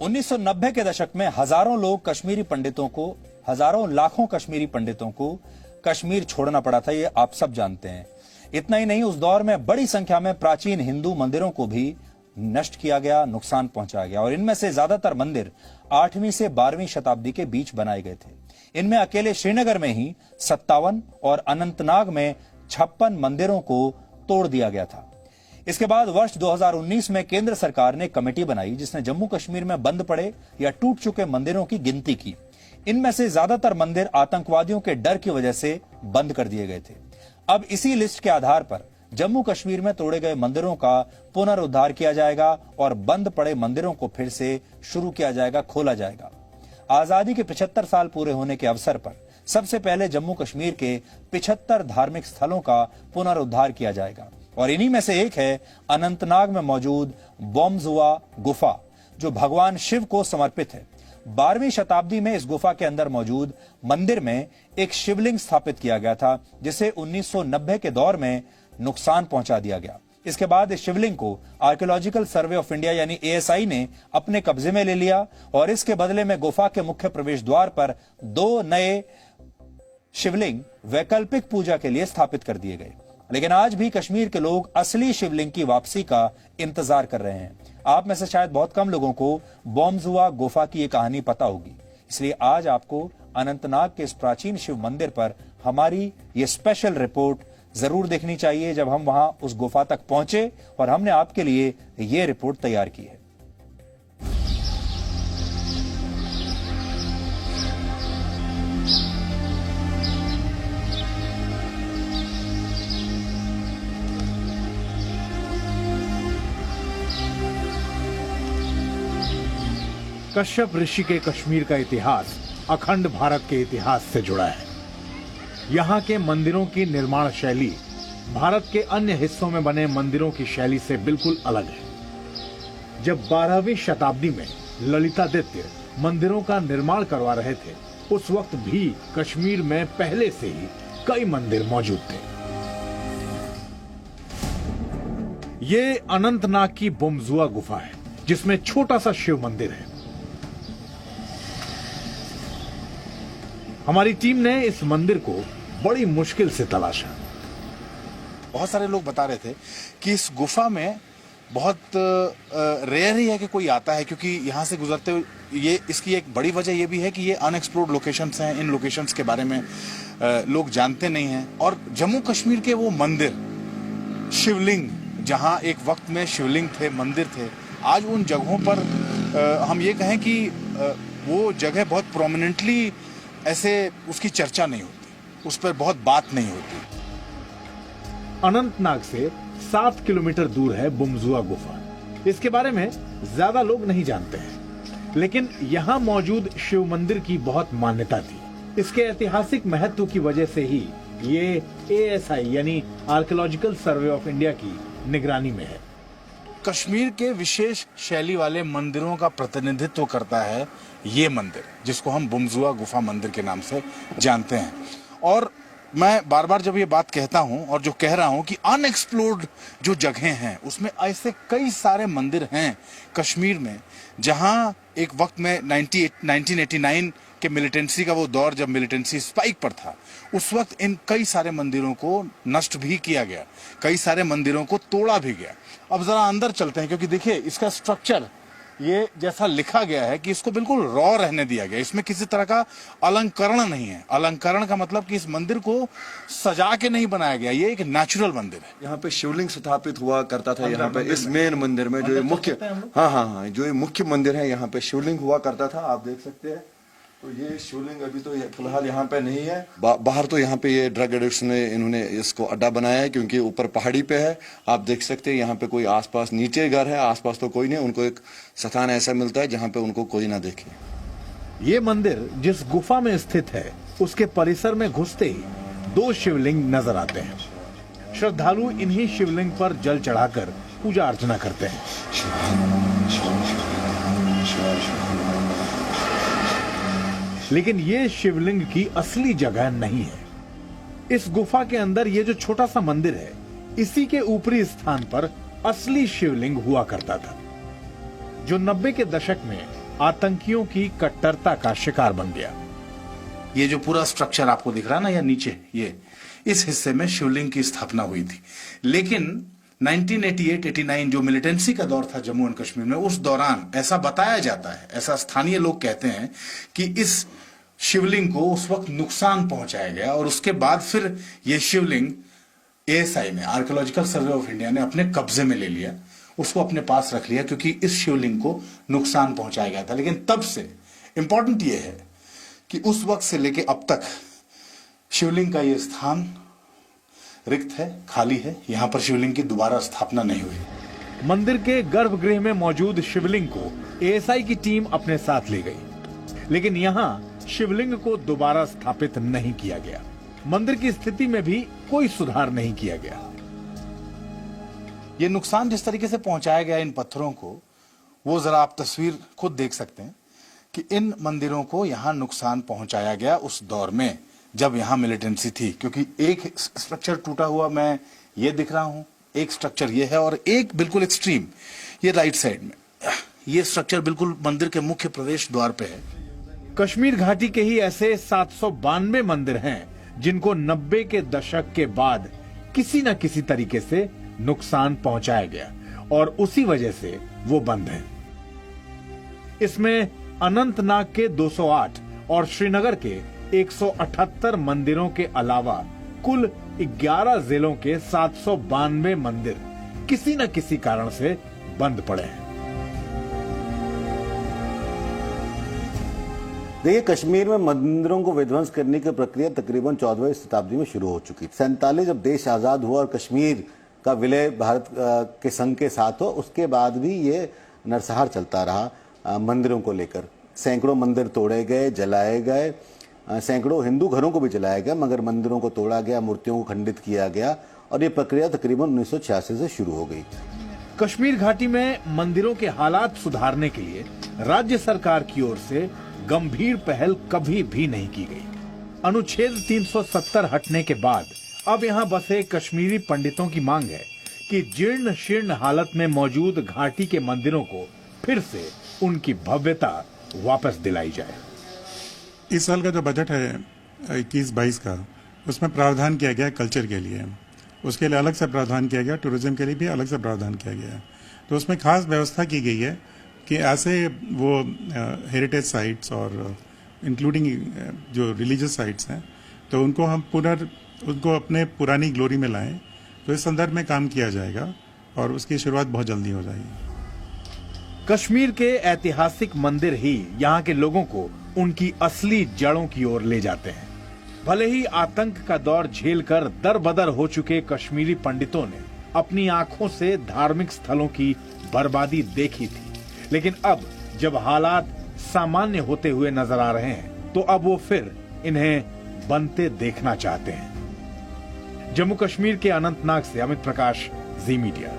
1990 के दशक में हजारों लाखों कश्मीरी पंडितों को कश्मीर छोड़ना पड़ा था, ये आप सब जानते हैं। इतना ही नहीं, उस दौर में बड़ी संख्या में प्राचीन हिंदू मंदिरों को भी नष्ट किया गया, नुकसान पहुंचाया गया और इनमें से ज्यादातर मंदिर 8वीं से 12वीं शताब्दी के बीच बनाए गए थे। इनमें अकेले श्रीनगर में ही 57 और अनंतनाग में 56 मंदिरों को तोड़ दिया गया था। इसके बाद वर्ष 2019 में केंद्र सरकार ने कमेटी बनाई जिसने जम्मू कश्मीर में बंद पड़े या टूट चुके मंदिरों की गिनती की। इनमें से ज्यादातर मंदिर आतंकवादियों के डर की वजह से बंद कर दिए गए थे। अब इसी लिस्ट के आधार पर जम्मू कश्मीर में तोड़े गए मंदिरों का पुनरुद्धार किया जाएगा और बंद पड़े मंदिरों को फिर से शुरू किया जाएगा, खोला जाएगा। आजादी के 75 साल पूरे होने के अवसर पर सबसे पहले जम्मू कश्मीर के 75 धार्मिक स्थलों का पुनरुद्धार किया जाएगा और इन्हीं में से एक है अनंतनाग में मौजूद बोमजुआ गुफा, जो भगवान शिव को समर्पित है। 12वीं शताब्दी में इस गुफा के अंदर मौजूद मंदिर में एक शिवलिंग स्थापित किया गया था जिसे 1990 के दौर में नुकसान पहुंचा दिया गया। इसके बाद इस शिवलिंग को आर्कियोलॉजिकल सर्वे ऑफ इंडिया यानी ASI ने अपने कब्जे में ले लिया और इसके बदले में गुफा के मुख्य प्रवेश द्वार पर 2 नए शिवलिंग वैकल्पिक पूजा के लिए स्थापित कर दिए गए। लेकिन आज भी कश्मीर के लोग असली शिवलिंग की वापसी का इंतजार कर रहे हैं। आप में से शायद बहुत कम लोगों को बोमजुआ गुफा की ये कहानी पता होगी, इसलिए आज आपको अनंतनाग के इस प्राचीन शिव मंदिर पर हमारी ये स्पेशल रिपोर्ट जरूर देखनी चाहिए। जब हम वहां उस गुफा तक पहुंचे और हमने आपके लिए ये रिपोर्ट तैयार की है। कश्यप ऋषि के कश्मीर का इतिहास अखंड भारत के इतिहास से जुड़ा है। यहाँ के मंदिरों की निर्माण शैली भारत के अन्य हिस्सों में बने मंदिरों की शैली से बिल्कुल अलग है। जब 12वीं शताब्दी में ललितादित्य मंदिरों का निर्माण करवा रहे थे, उस वक्त भी कश्मीर में पहले से ही कई मंदिर मौजूद थे। ये अनंतनाग की बोमजुआ गुफा है जिसमें छोटा सा शिव मंदिर है। हमारी टीम ने इस मंदिर को बड़ी मुश्किल से तलाशा। बहुत सारे लोग बता रहे थे कि इस गुफा में बहुत रेयर ही है कि कोई आता है, क्योंकि यहाँ से गुजरते हुए ये इसकी एक बड़ी वजह ये भी है कि ये अनएक्सप्लोर्ड लोकेशंस हैं। इन लोकेशंस के बारे में लोग जानते नहीं हैं। और जम्मू कश्मीर के वो मंदिर, शिवलिंग, जहाँ एक वक्त में शिवलिंग थे, मंदिर थे, आज उन जगहों पर हम ये कहें कि वो जगह बहुत प्रोमिनेंटली ऐसे उसकी चर्चा नहीं होती, उस पर बहुत बात नहीं होती। अनंतनाग से 7 किलोमीटर दूर है बोमजुआ गुफा। इसके बारे में ज्यादा लोग नहीं जानते हैं, लेकिन यहाँ मौजूद शिव मंदिर की बहुत मान्यता थी। इसके ऐतिहासिक महत्व की वजह से ही ये ASI यानी आर्कियोलॉजिकल सर्वे ऑफ इंडिया की निगरानी में है। कश्मीर के विशेष शैली वाले मंदिरों का प्रतिनिधित्व करता है ये मंदिर, जिसको हम बोमजुआ गुफा मंदिर के नाम से जानते हैं। और मैं बार बार जब ये बात कहता हूं और जो कह रहा हूं कि अनएक्सप्लोर्ड जो जगहें हैं, उसमें ऐसे कई सारे मंदिर हैं कश्मीर में, जहां एक वक्त में 1989 के मिलिटेंसी का वो दौर, जब मिलिटेंसी स्पाइक पर था, उस वक्त इन कई सारे मंदिरों को नष्ट भी किया गया, कई सारे मंदिरों को तोड़ा भी गया। अब जरा अंदर चलते हैं, क्योंकि देखिए इसका स्ट्रक्चर ये जैसा लिखा गया है कि इसको बिल्कुल रॉ रहने दिया गया। इसमें किसी तरह का अलंकरण नहीं है। अलंकरण का मतलब कि इस मंदिर को सजा के नहीं बनाया गया, ये एक नेचुरल मंदिर है। यहाँ पे शिवलिंग स्थापित हुआ करता था। यहाँ पे इस मेन मंदिर में जो ये मुख्य हाँ जो ये मुख्य मंदिर है, यहाँ पे शिवलिंग हुआ करता था। आप देख सकते हैं। तो ये शिवलिंग अभी तो फिलहाल यहाँ पे नहीं है। बाहर तो यहाँ पे ये ड्रग एडिक्ट्स ने इन्होंने इसको अड्डा बनाया है, क्योंकि ऊपर पहाड़ी पे है। आप देख सकते हैं यहाँ पे कोई आसपास, नीचे घर है, आसपास तो कोई नहीं। उनको एक स्थान ऐसा मिलता है जहाँ पे उनको कोई ना देखे। ये मंदिर जिस गुफा में स्थित है, उसके परिसर में घुसते ही 2 शिवलिंग नजर आते हैं। श्रद्धालु इन्हीं शिवलिंग पर जल चढ़ाकर पूजा अर्चना करते हैं। लेकिन ये शिवलिंग की असली जगह नहीं है। इस गुफा के अंदर ये जो छोटा सा मंदिर है, इसी के ऊपरी स्थान पर असली शिवलिंग हुआ करता था, जो 90 के दशक में आतंकियों की कट्टरता का शिकार बन गया। ये जो पूरा स्ट्रक्चर आपको दिख रहा है ना, या नीचे ये इस हिस्से में शिवलिंग की स्थापना हुई थी। लेकिन 1988-89 जो मिलिटेंसी का दौर था जम्मू एंड कश्मीर में, उस दौरान ऐसा बताया जाता है, ऐसा स्थानीय लोग कहते हैं कि इस शिवलिंग को उस वक्त नुकसान पहुंचाया गया और उसके बाद फिर ये शिवलिंग एएसआई ने, आर्कियोलॉजिकल सर्वे ऑफ इंडिया ने अपने कब्जे में ले लिया, उसको अपने पास रख लिया क्योंकि इस शिवलिंग को नुकसान पहुंचाया गया था। लेकिन तब से इंपॉर्टेंट यह है कि उस वक्त से लेके अब तक शिवलिंग का यह स्थान रिक्त है, खाली है। यहां पर शिवलिंग की दोबारा स्थापना नहीं हुई। मंदिर के गर्भगृह में मौजूद शिवलिंग को एएसआई की टीम अपने साथ ले गई, लेकिन यहां शिवलिंग को दोबारा स्थापित नहीं किया गया। मंदिर की स्थिति में भी कोई सुधार नहीं किया गया। ये नुकसान जिस तरीके से पहुंचाया गया इन पत्थरों को, वो जरा आप तस्वीर खुद देख सकते हैं कि इन मंदिरों को यहां नुकसान पहुंचाया गया उस दौर में जब यहां मिलिटेंसी थी। क्योंकि एक स्ट्रक्चर टूटा हुआ मैं ये दिख रहा हूं, एक स्ट्रक्चर ये है और एक बिल्कुल एक्सट्रीम ये राइट साइड में ये स्ट्रक्चर बिल्कुल मंदिर के मुख्य प्रवेश द्वार पे है। कश्मीर घाटी के ही ऐसे 792 मंदिर हैं जिनको 90 के दशक के बाद किसी न किसी तरीके से नुकसान पहुंचाया गया और उसी वजह से वो बंद हैं। इसमें अनंतनाग के 208 और श्रीनगर के 178 मंदिरों के अलावा कुल 11 जिलों के 792 मंदिर किसी न किसी कारण से बंद पड़े हैं। देखिए, कश्मीर में मंदिरों को विध्वंस करने की प्रक्रिया तकरीबन 14वीं शताब्दी में शुरू हो चुकी थी। 47 जब देश आजाद हुआ और कश्मीर का विलय भारत के संघ के साथ हो, उसके बाद भी ये नरसंहार चलता रहा मंदिरों को लेकर। सैकड़ों मंदिर तोड़े गए, जलाए गए, सैकड़ों हिंदू घरों को भी जलाया गया, मगर मंदिरों को तोड़ा गया, मूर्तियों को खंडित किया गया और ये प्रक्रिया तकरीबन 1986 से शुरू हो गई। कश्मीर घाटी में मंदिरों के हालात सुधारने के लिए राज्य सरकार की ओर से गंभीर पहल कभी भी नहीं की गई। अनुच्छेद 370 हटने के बाद अब यहाँ बसे कश्मीरी पंडितों की मांग है कि जीर्ण शीर्ण हालत में मौजूद घाटी के मंदिरों को फिर से उनकी भव्यता वापस दिलाई जाए। इस साल का जो बजट है 21-22 का, उसमें प्रावधान किया गया कल्चर के लिए, उसके लिए अलग से प्रावधान किया गया, टूरिज्म के लिए भी अलग से प्रावधान किया गया। तो उसमें खास व्यवस्था की गई है कि ऐसे वो हेरिटेज साइट्स और इंक्लूडिंग जो रिलीजियस साइट्स हैं, तो उनको हम उनको अपने पुरानी ग्लोरी में लाएं। तो इस संदर्भ में काम किया जाएगा और उसकी शुरुआत बहुत जल्दी हो जाएगी। कश्मीर के ऐतिहासिक मंदिर ही यहाँ के लोगों को उनकी असली जड़ों की ओर ले जाते हैं। भले ही आतंक का दौर झेलकर दरबदर हो चुके कश्मीरी पंडितों ने अपनी आंखों से धार्मिक स्थलों की बर्बादी देखी थी, लेकिन अब जब हालात सामान्य होते हुए नजर आ रहे हैं तो अब वो फिर इन्हें बनते देखना चाहते हैं। जम्मू कश्मीर के अनंतनाग से अमित प्रकाश, जी मीडिया।